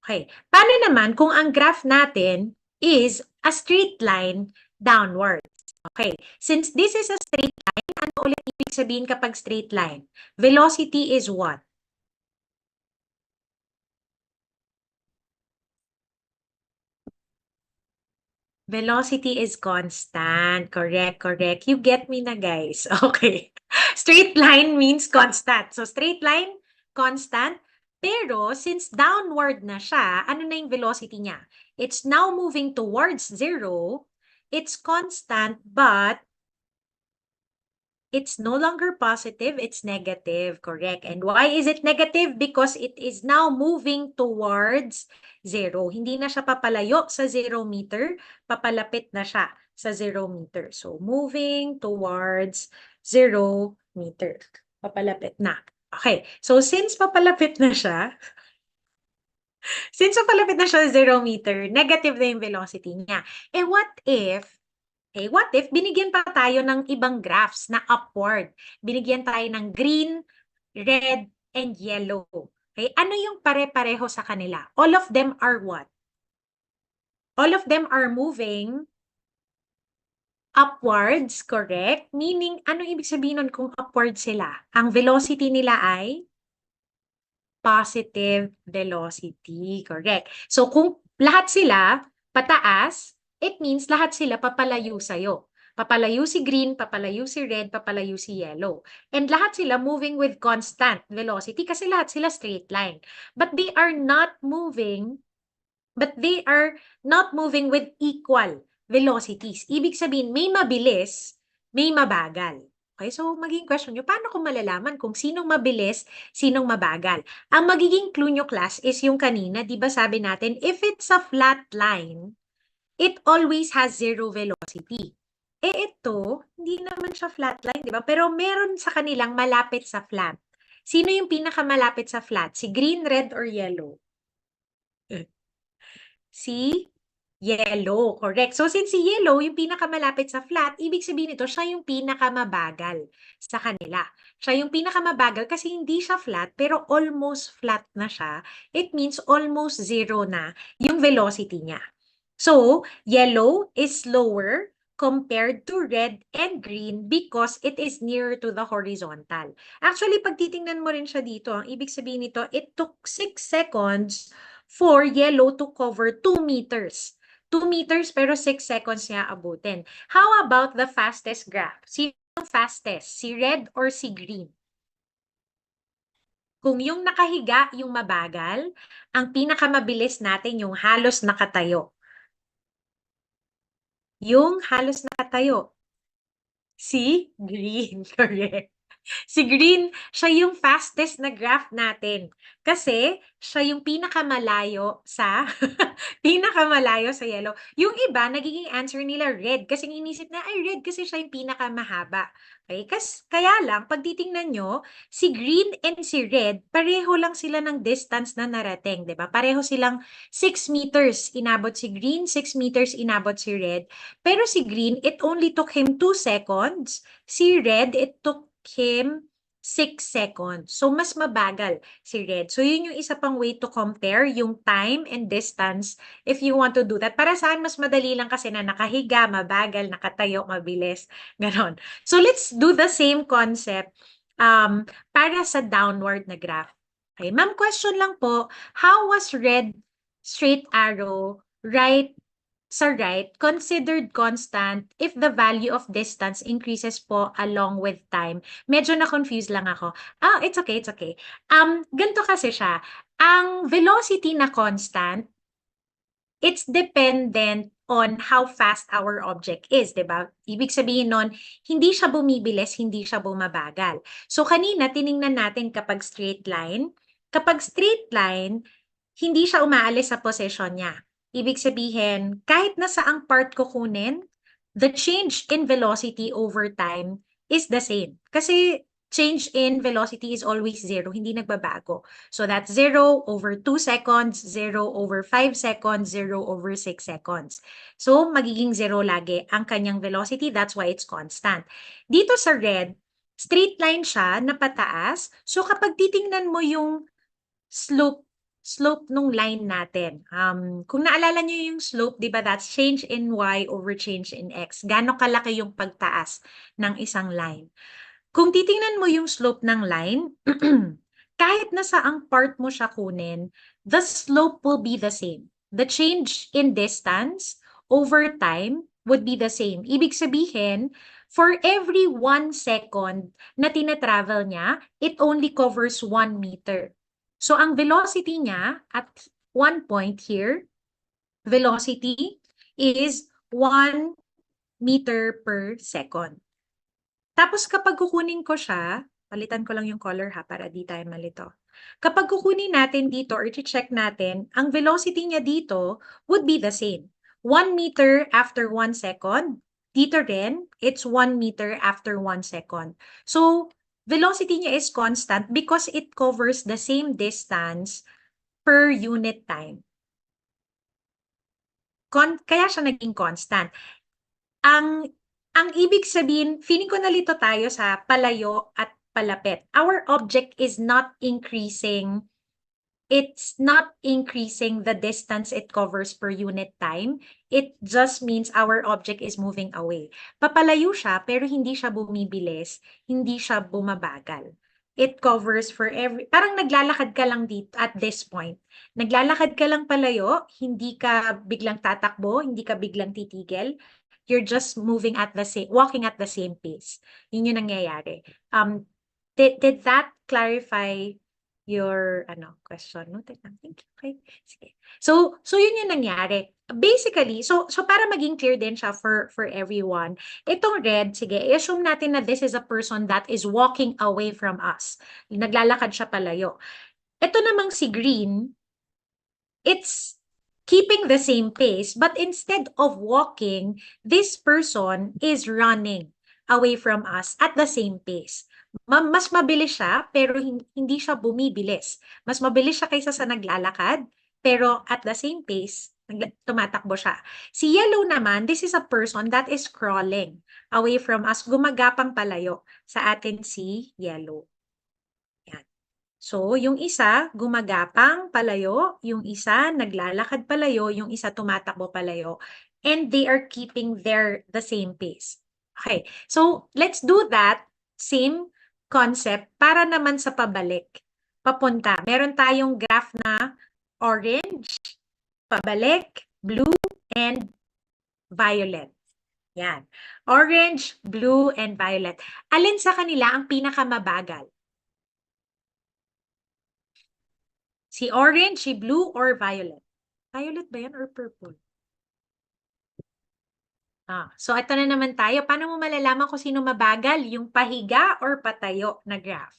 Okay. Paano naman kung ang graph natin is a straight line downwards? Okay. Since this is a straight line, ano ulit ibig sabihin kapag straight line? Velocity is what? Velocity is constant. Correct, correct. You get me na, guys. Okay. Straight line means constant. So, straight line, constant. Pero, since downward na siya, ano na yung velocity niya? It's now moving towards 0. It's constant, but it's no longer positive, it's negative, correct. And why is it negative? Because it is now moving towards 0. Hindi na siya papalayo sa 0 meter, papalapit na siya sa 0 meter. So, moving towards 0 meter. Papalapit na. Okay, so since papalapit na siya, sa 0 meter, negative na yung velocity niya. What if binigyan pa tayo ng ibang graphs na upward? Binigyan tayo ng green, red, and yellow. Okay, ano yung pare-pareho sa kanila? All of them are what? All of them are moving upwards, correct? Meaning, ano ibig sabihin nun kung upward sila? Ang velocity nila ay positive velocity, correct. So kung lahat sila pataas, it means lahat sila papalayo sa'yo. Papalayo si green, papalayo si red, papalayo si yellow. And lahat sila moving with constant velocity kasi lahat sila straight line. But they are not moving with equal velocities. Ibig sabihin, may mabilis, may mabagal. Okay, so magiging question nyo, paano ko malalaman kung sinong mabilis, sinong mabagal? Ang magiging clue nyo, class, is yung kanina, di ba sabi natin, if it's a flat line, it always has 0 velocity. Ito, hindi naman siya flat line, di ba? Pero meron sa kanilang malapit sa flat. Sino yung pinakamalapit sa flat? Si green, red, or yellow? Si yellow, correct. So, since si yellow, yung pinakamalapit sa flat, ibig sabihin nito, siya yung pinakamabagal sa kanila. Siya yung pinakamabagal kasi hindi siya flat, pero almost flat na siya. It means almost 0 na yung velocity niya. So, yellow is slower compared to red and green because it is nearer to the horizontal. Actually, pag titingnan mo rin siya dito, ang ibig sabihin nito, it took 6 seconds for yellow to cover 2 meters. 2 meters pero 6 seconds niya abutin. How about the fastest graph? Sino ang fastest? Si red or si green? Kung yung nakahiga yung mabagal, ang pinakamabilis natin yung halos nakatayo. Yung halos nakatayo. Si green, correct. Si green, siya yung fastest na graph natin. Kasi siya yung pinakamalayo sa pinakamalayo sa yellow. Yung iba, nagiging answer nila red. Kasi inisip na, ay red kasi siya yung pinakamahaba. Okay? Kaya lang, pag titingnan nyo, si green and si red, pareho lang sila ng distance na narating. Diba? Pareho silang 6 meters inabot si green, 6 meters inabot si red. Pero si green, it only took him 2 seconds. Si red, it took him 6 seconds. So, mas mabagal si red. So, yun yung isa pang way to compare yung time and distance if you want to do that. Para sa akin, mas madali lang kasi na nakahiga, mabagal, nakatayo, mabilis. Ganon. So, let's do the same concept para sa downward na graph. Okay, ma'am, question lang po, how was red straight arrow sa right, considered constant if the value of distance increases po along with time. Medyo na-confuse lang ako. It's okay, it's okay. Ganito kasi siya. Ang velocity na constant, it's dependent on how fast our object is, di ba? Ibig sabihin nun, hindi siya bumibilis, hindi siya bumabagal. So kanina, tiningnan natin kapag straight line. Kapag straight line, hindi siya umaalis sa position niya. Ibig sabihin, kahit na saang part ko kunin, the change in velocity over time is the same. Kasi change in velocity is always 0, hindi nagbabago. So that's 0 over 2 seconds, 0 over 5 seconds, 0 over 6 seconds. So magiging 0 lagi ang kanyang velocity, that's why it's constant. Dito sa red, straight line siya na pataas. So kapag titingnan mo yung slope nung line natin. Kung naalala nyo yung slope, di ba, that's change in y over change in x. Gaano kalaki yung pagtaas ng isang line. Kung titingnan mo yung slope ng line, kahit na saang part mo siya kunin, the slope will be the same. The change in distance over time would be the same. Ibig sabihin, for every 1 second na tina-travel niya, it only covers 1 meter. So, ang velocity niya at one point here, velocity is 1 meter per second. Tapos kapag kukunin ko siya, palitan ko lang yung color ha, para di tayo malito. Kapag kukunin natin dito or check natin, ang velocity niya dito would be the same. 1 meter after 1 second. Dito rin, it's 1 meter after 1 second. So, velocity niya is constant because it covers the same distance per unit time. Kaya siya naging constant. Ang ibig sabihin, feeling ko nalito tayo sa palayo at palapit. Our object is not increasing. It's not increasing the distance it covers per unit time. It just means our object is moving away. Papalayo siya, pero hindi siya bumibilis, hindi siya bumabagal. It covers for parang naglalakad ka lang dito at this point. Naglalakad ka lang palayo, hindi ka biglang tatakbo, hindi ka biglang titigil. You're just moving at the same, walking at the same pace. Yun yung nangyayari. Did that clarify your question? No, teka, thank you. Okay. Sige. So yun yung nangyari. Basically, so para maging clear din siya for everyone, itong red, sige, i-assume natin na this is a person that is walking away from us. Naglalakad siya palayo. Ito namang si green, it's keeping the same pace, but instead of walking, this person is running away from us at the same pace. Mas mabilis siya, pero hindi siya bumibilis. Mas mabilis siya kaysa sa naglalakad, pero at the same pace, tumatakbo siya. Si yellow naman, this is a person that is crawling away from us, gumagapang palayo sa atin si yellow. So, yung isa gumagapang palayo, yung isa naglalakad palayo, yung isa tumatakbo palayo, and they are keeping the same pace. Okay, so let's do that same concept para naman sa pabalik. Papunta. Meron tayong graph na orange, pabalik, blue, and violet. Yan. Orange, blue, and violet. Alin sa kanila ang pinakamamabagal? Si orange, si blue, or violet? Violet ba yan or purple? So ito na naman tayo. Paano mo malalaman kung sino mabagal? Yung pahiga or patayo na graph?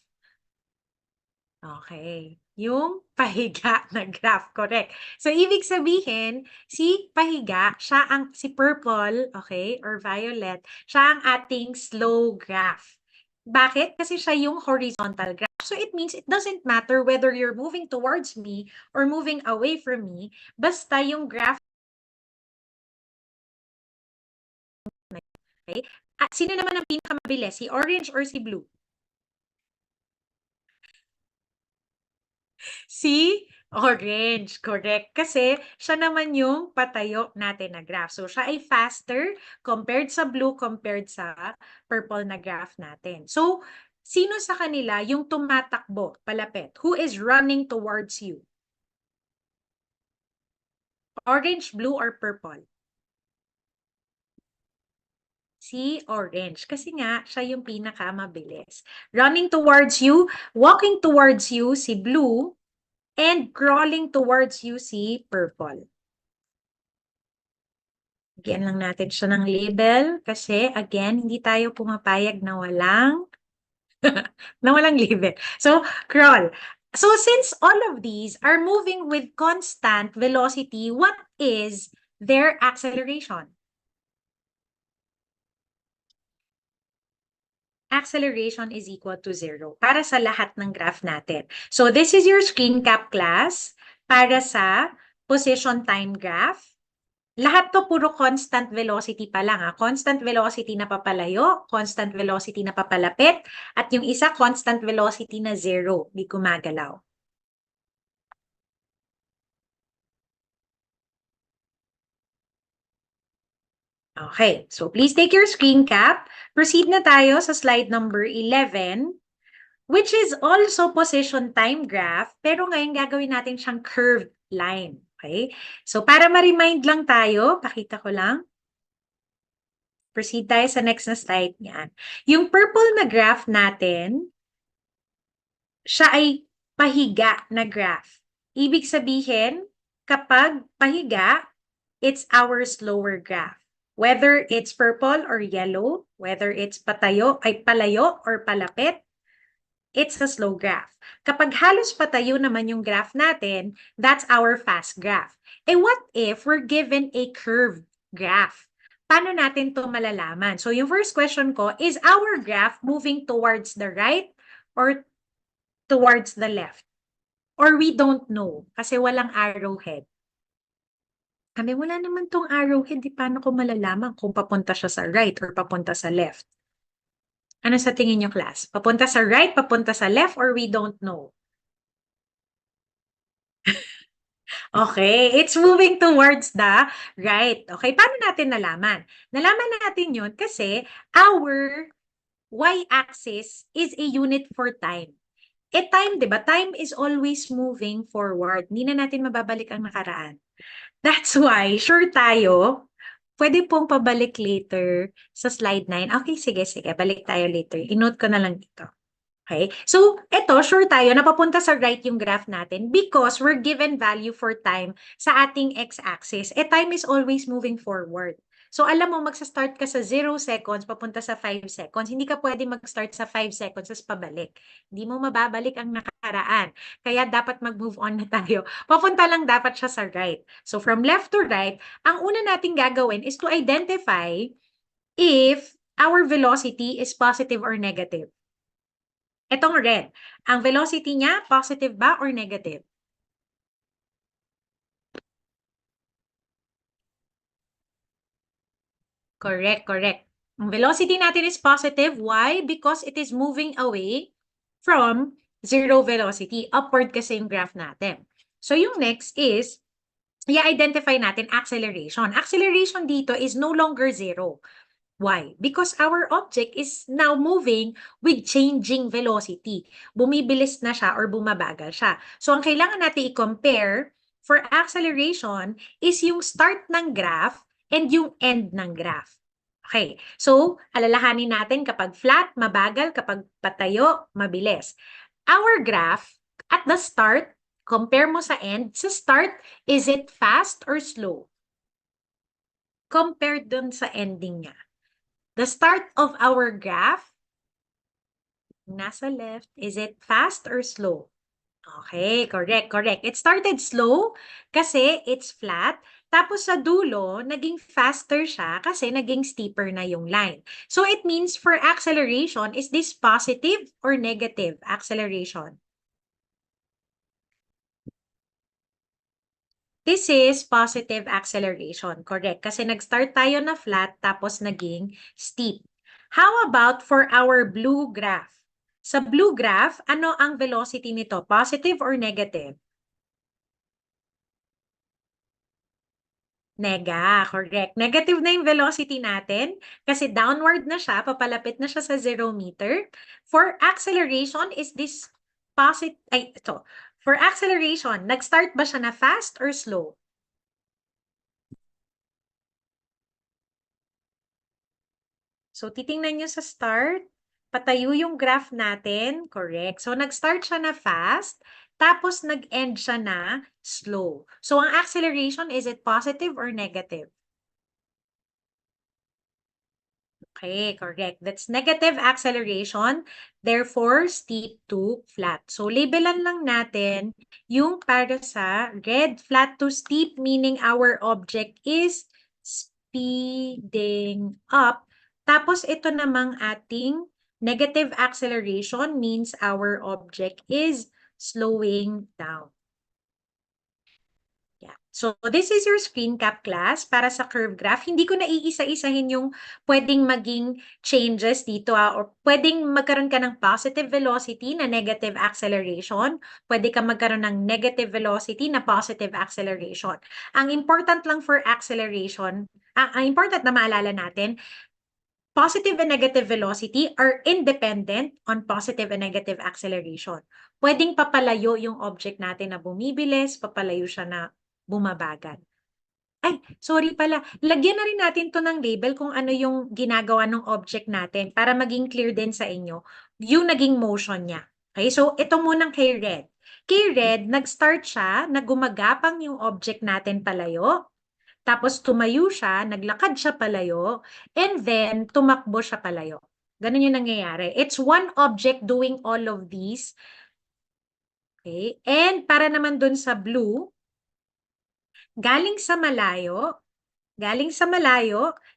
Okay. Yung pahiga na graph. Correct. So ibig sabihin, si pahiga, si purple, okay, or violet, siya ang ating slow graph. Bakit? Kasi siya yung horizontal graph. So it means it doesn't matter whether you're moving towards me or moving away from me, basta yung graph. Okay? At sino naman ang pinakamabilis? Si orange or si blue? Si orange, correct. Kasi siya naman yung patayo natin na graph. So siya ay faster compared sa blue, compared sa purple na graph natin. So, sino sa kanila yung tumatakbo palapit? Who is running towards you? Orange, blue, or purple? Si orange. Kasi nga, siya yung pinakamabilis. Running towards you, walking towards you, si blue, and crawling towards you, si purple. Bigyan lang natin siya ng label kasi, again, hindi tayo pumapayag na walang label. So, crawl. So, since all of these are moving with constant velocity, what is their acceleration? Acceleration is equal to 0 para sa lahat ng graph natin. So, this is your screen cap class para sa position time graph. Lahat to puro constant velocity pa lang. Constant velocity na papalayo, constant velocity na papalapit, at yung isa constant velocity na 0, di gumagalaw. Okay, so please take your screen cap. Proceed na tayo sa slide number 11, which is also position time graph, pero ngayon gagawin natin siyang curved line. Okay? So para ma-remind lang tayo, pakita ko lang. Proceed tayo sa next na slide niyan. Yung purple na graph natin, siya ay pahiga na graph. Ibig sabihin, kapag pahiga, it's our slower graph. Whether it's purple or yellow, whether it's palayo or palapit, it's a slow graph. Kapag halos patayo naman yung graph natin, that's our fast graph. What if we're given a curved graph? Paano natin to malalaman? So yung first question ko, is our graph moving towards the right or towards the left? Or we don't know kasi walang arrowhead. Kami, wala naman tong arrowhead, di paano ko malalaman kung papunta siya sa right or papunta sa left? Ano sa tingin niyo, class? Papunta sa right, papunta sa left, or we don't know? Okay, it's moving towards the right. Okay, paano natin nalaman? Nalaman natin yun kasi our y-axis is a unit for time. Time, di ba? Time is always moving forward. Hindi na natin mababalik ang nakaraan. That's why, sure tayo, pwede pong pabalik later sa slide 9. Okay, sige. Balik tayo later. I-note ko na lang dito. Okay? So, ito, sure tayo, napapunta sa right yung graph natin because we're given value for time sa ating x-axis. Time is always moving forward. So, alam mo, magsa-start ka sa 0 seconds, papunta sa 5 seconds. Hindi ka pwede mag-start sa 5 seconds, tapos pabalik. Hindi mo mababalik ang nakaraan. Kaya dapat mag-move on na tayo. Papunta lang dapat siya sa right. So, from left to right, ang una nating gagawin is to identify if our velocity is positive or negative. Etong red, ang velocity niya, positive ba or negative? Correct. Ang velocity natin is positive. Why? Because it is moving away from zero velocity. Upward kasi yung graph natin. So yung next is, i-identify natin acceleration. Acceleration dito is no longer zero. Why? Because our object is now moving with changing velocity. Bumibilis na siya or bumabagal siya. So, ang kailangan natin i-compare for acceleration is yung start ng graph and yung end ng graph. Okay. So, alalahanin natin kapag flat, mabagal, kapag patayo, mabilis. Our graph, at the start, compare mo sa end, sa start, is it fast or slow? Compare dun sa ending niya. The start of our graph, nasa left, is it fast or slow? Okay, correct. It started slow kasi it's flat. Tapos sa dulo, naging faster siya kasi naging steeper na yung line. So it means for acceleration, is this positive or negative acceleration? This is positive acceleration, correct? Kasi nag-start tayo na flat tapos naging steep. How about for our blue graph? Sa blue graph, ano ang velocity nito? Positive or negative? Correct. Negative na yung velocity natin kasi downward na siya, papalapit na siya sa 0 meter. For acceleration, is this positive? For acceleration, nag-start ba siya na fast or slow? So, titingnan nyo sa start, patayo yung graph natin, correct. So, nag-start siya na fast, tapos nag-end siya na slow. So, ang acceleration, is it positive or negative? Okay, correct. That's negative acceleration, therefore steep to flat. So, labelan lang natin yung para sa red, flat to steep, meaning our object is speeding up. Tapos, ito namang ating negative acceleration means our object is slowing down. Yeah. So, this is your screen cap, class, para sa curve graph. Hindi ko na iisa-isahin yung pwedeng maging changes dito, or pwedeng magkaroon ka ng positive velocity na negative acceleration. Pwede ka magkaroon ng negative velocity na positive acceleration. Ang important lang for acceleration, ang important na maalala natin, positive and negative velocity are independent on positive and negative acceleration. Pwedeng papalayo yung object natin na bumibilis, papalayo siya na bumabagal. Ay, sorry pala. Lagyan na rin natin to ng label kung ano yung ginagawa ng object natin para maging clear din sa inyo yung naging motion niya. Okay, so ito munang kay red. Kay red, nag-start siya na gumagapang yung object natin palayo. tapos tumayo siya, naglakad siya palayo, and then tumakbo siya palayo. Ganun yung nangyayari. It's one object doing all of these. Okay? And para naman dun sa blue, galing sa malayo,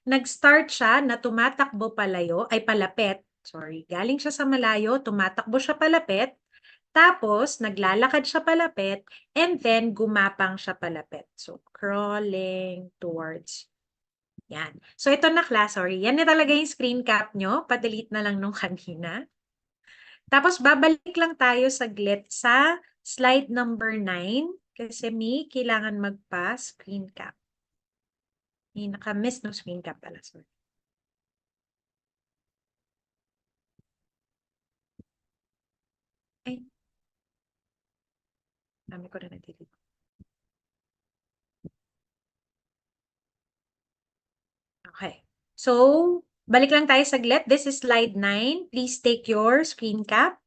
nag-start siya na tumatakbo palayo, ay palapit. Sorry, galing siya sa malayo, tumatakbo siya palapit, tapos naglalakad siya palapit, and then gumapang siya palapit. So, crawling towards. Yan. So, ito na class, sorry. Yan na talaga yung screen cap nyo. Pa-delete na lang nung kanina. Tapos, babalik lang tayo saglit sa slide number 9 kasi may kailangan magpa-screen cap. May naka-miss no screen cap pala. Sorry. Ay, dami ko na na-delete. Okay. So, balik lang tayo saglit. This is slide 9. Please take your screen cap.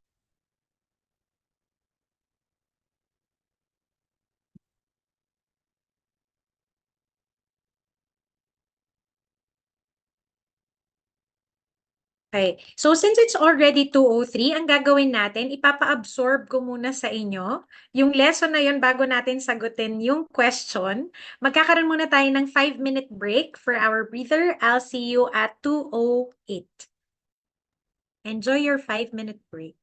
Okay. So, since it's already 2:03, ang gagawin natin, ipapa-absorb ko muna sa inyo yung lesson na yun bago natin sagutin yung question. Magkakaroon muna tayo ng 5-minute break for our breather. I'll see you at 2:08. Enjoy your 5-minute break.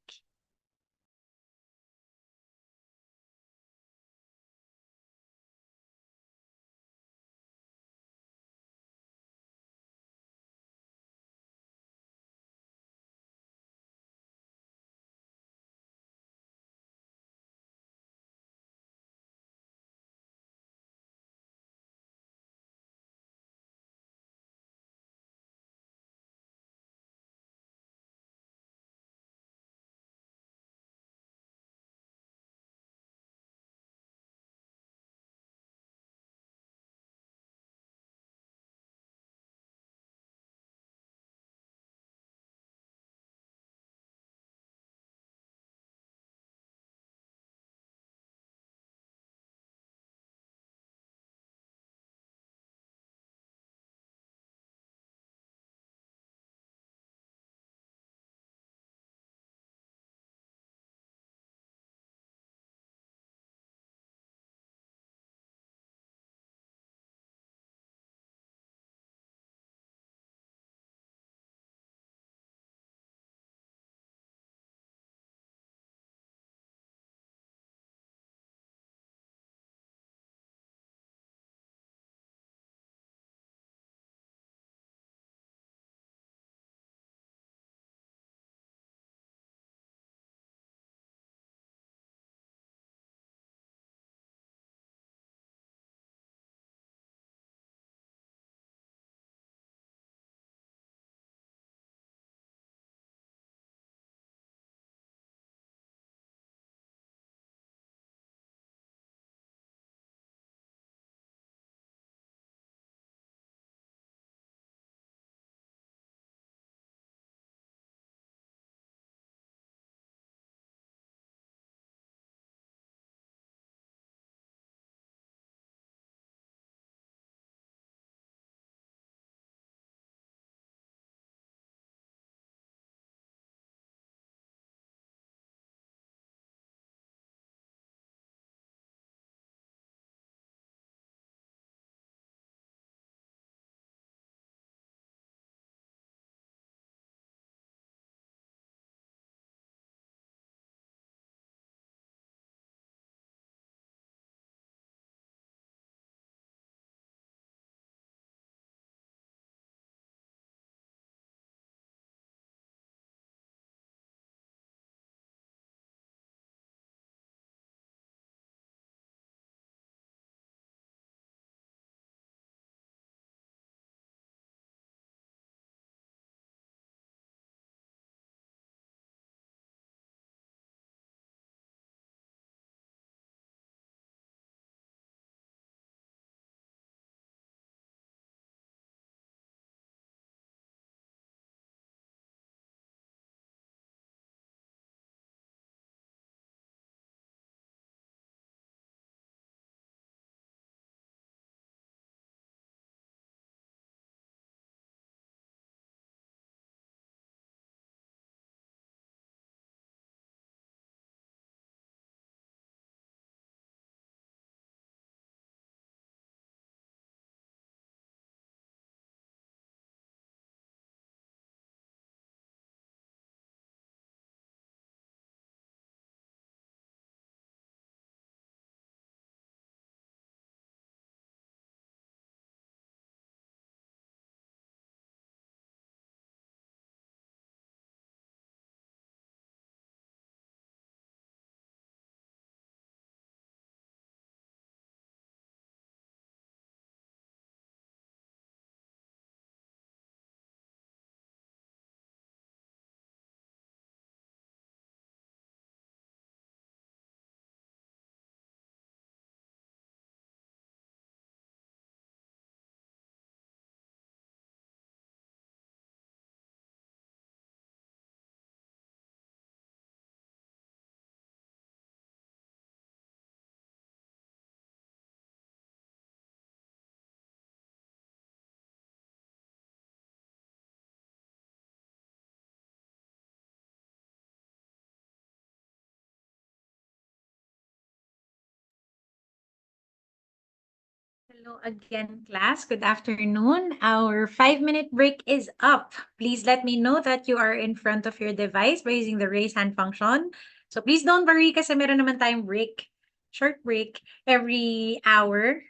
Hello again, class. Good afternoon. Our 5-minute break is up. Please let me know that you are in front of your device by using the raise hand function. So please don't worry kasi meron naman tayong break, short break every hour.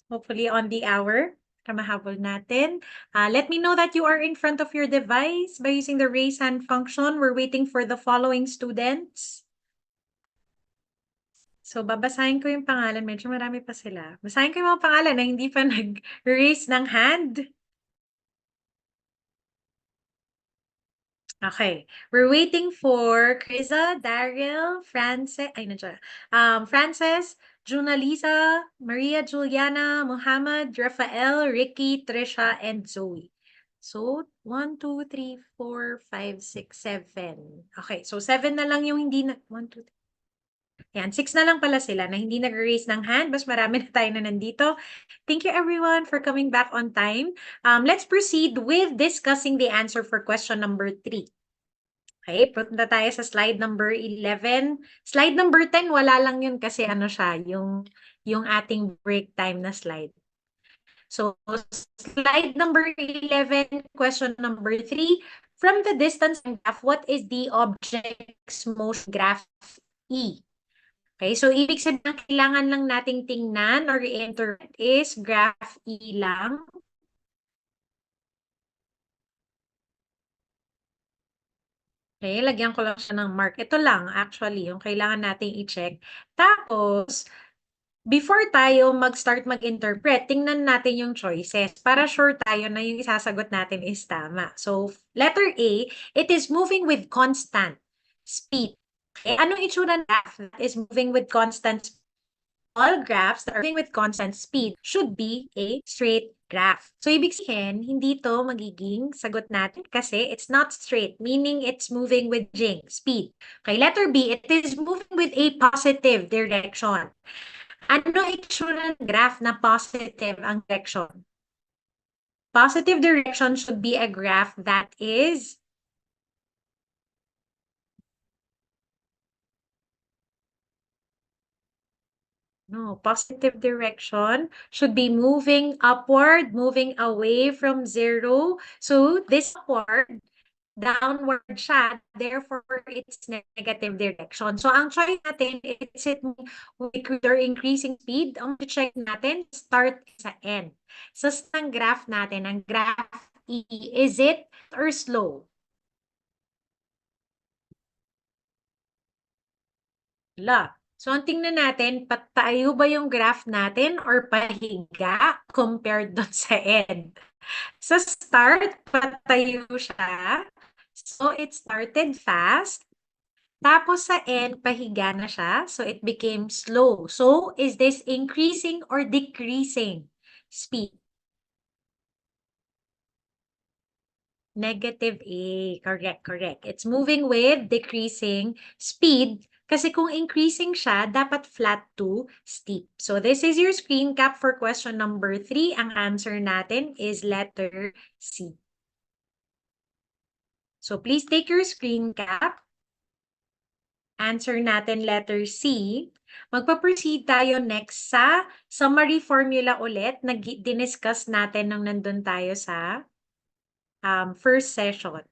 Hopefully on the hour para mahabol natin. Let me know that you are in front of your device by using the raise hand function. We're waiting for the following students. So, babasahin ko yung pangalan. Medyo marami pa sila. Basahin ko yung mga pangalan na hindi pa nag-raise ng hand. Okay. We're waiting for Krisa, Daryl, Frances, ay, nandiyan. Frances, Junalisa, Maria Juliana, Muhammad, Rafael, Ricky, Trisha, and Zoe. So, 1, 2, 3, 4, 5, 6, 7. Okay. So, 7 na lang yung hindi na, 1, 2, 3. Yan, 6 na lang pala sila na hindi nag-raise ng hand. Mas marami na tayo na nandito. Thank you everyone for coming back on time. Let's proceed with discussing the answer for question number 3. Okay, punta tayo sa slide number 11. Slide number 10, wala lang yun kasi ano siya, yung ating break time na slide. So, slide number 11, question number 3. From the distance graph, what is the object's motion graph E? Okay, so ibig sabihin, kailangan lang nating tingnan or i-interpret is graph E lang. Okay, lagyan ko lang siya ng mark. Ito lang, actually, yung kailangan nating i-check. Tapos, before tayo mag-start mag-interpret, tingnan natin yung choices para sure tayo na yung isasagot natin is tama. So, letter A, it is moving with constant speed. Okay, anong itsura ng graph that is moving with constant speed? All graphs that are moving with constant speed should be a straight graph. So, ibig sabihin, hindi to magiging sagot natin kasi it's not straight, meaning it's moving with speed. Okay, letter B, it is moving with a positive direction. Ano itsura ng graph na positive ang direction? Positive direction should be a graph that is no, positive direction should be moving upward, moving away from 0. So this upward, downward siya, therefore it's negative direction. So ang choice natin, is it with or increasing speed? Ang check natin, start sa end. So sa graph natin, ang graph E, is it or slow? La. So, ang tingnan natin, patayo ba yung graph natin or pahiga compared doon sa end? Sa start, patayo siya. So, it started fast. Tapos sa end, pahiga na siya. So, it became slow. So, is this increasing or decreasing speed? Negative A. Correct. It's moving with decreasing speed. Kasi kung increasing siya, dapat flat to steep. So this is your screen cap for question number 3. Ang answer natin is letter C. So please take your screen cap. Answer natin letter C. Magpa-proceed tayo next sa summary formula ulit na diniscuss natin nung nandun tayo sa first session.